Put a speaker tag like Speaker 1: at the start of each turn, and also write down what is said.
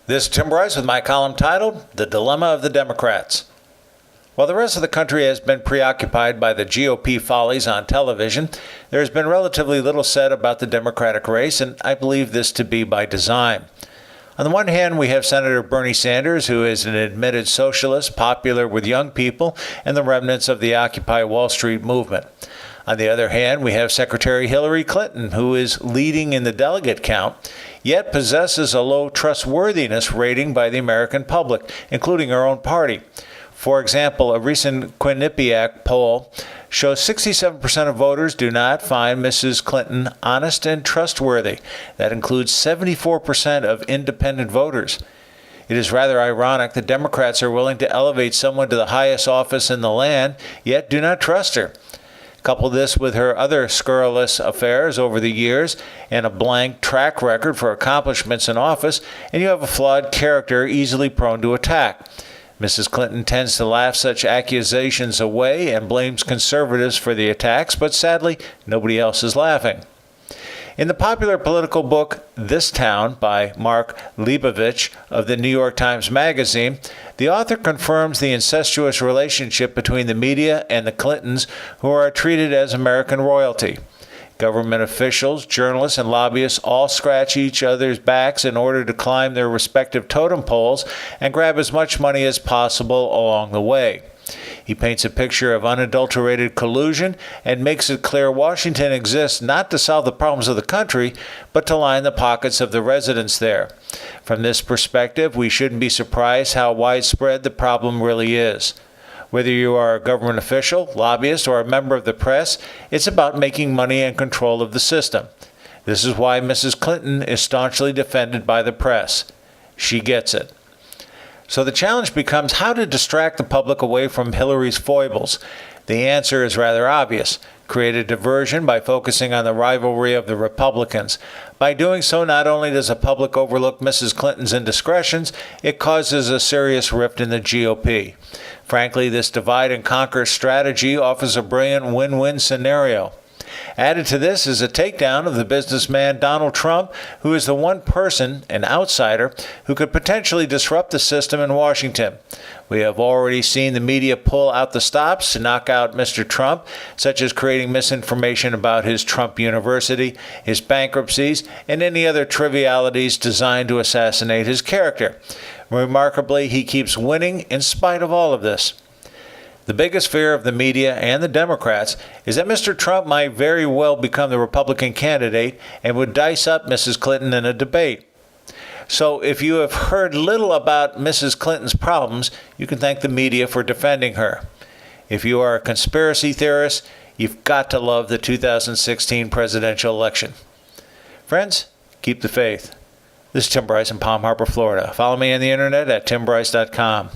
Speaker 1: This is Tim Bryce with my column titled, The Dilemma of the Democrats. While the rest of the country has been preoccupied by the GOP follies on television, there has been relatively little said about the Democratic race, and I believe this to be by design. On the one hand, we have Senator Bernie Sanders, who is an admitted socialist, popular with young people and the remnants of the Occupy Wall Street movement. On the other hand, we have Secretary Hillary Clinton, who is leading in the delegate count, yet possesses a low trustworthiness rating by the American public, including her own party. For example, a recent Quinnipiac poll shows 67% of voters do not find Mrs. Clinton honest and trustworthy. That includes 74% of independent voters. It is rather ironic that Democrats are willing to elevate someone to the highest office in the land, yet do not trust her. Couple this with her other scurrilous affairs over the years and a blank track record for accomplishments in office, and you have a flawed character easily prone to attack. Mrs. Clinton tends to laugh such accusations away and blames conservatives for the attacks, but sadly, nobody else is laughing. In the popular political book This Town by Mark Leibovich of the New York Times Magazine, the author confirms the incestuous relationship between the media and the Clintons, who are treated as American royalty. Government officials, journalists, and lobbyists all scratch each other's backs in order to climb their respective totem poles and grab as much money as possible along the way. He paints a picture of unadulterated collusion and makes it clear Washington exists not to solve the problems of the country, but to line the pockets of the residents there. From this perspective, we shouldn't be surprised how widespread the problem really is. Whether you are a government official, lobbyist, or a member of the press, it's about making money and control of the system. This is why Mrs. Clinton is staunchly defended by the press. She gets it. So the challenge becomes how to distract the public away from Hillary's foibles. The answer is rather obvious. Create a diversion by focusing on the rivalry of the Republicans. By doing so, not only does the public overlook Mrs. Clinton's indiscretions, it causes a serious rift in the GOP. Frankly, this divide-and-conquer strategy offers a brilliant win-win scenario. Added to this is a takedown of the businessman Donald Trump, who is the one person, an outsider, who could potentially disrupt the system in Washington. We have already seen the media pull out the stops to knock out Mr. Trump, such as creating misinformation about his Trump University, his bankruptcies, and any other trivialities designed to assassinate his character. Remarkably, he keeps winning in spite of all of this. The biggest fear of the media and the Democrats is that Mr. Trump might very well become the Republican candidate and would dice up Mrs. Clinton in a debate. So if you have heard little about Mrs. Clinton's problems, you can thank the media for defending her. If you are a conspiracy theorist, you've got to love the 2016 presidential election. Friends, keep the faith. This is Tim Bryce in Palm Harbor, Florida. Follow me on the internet at timbryce.com.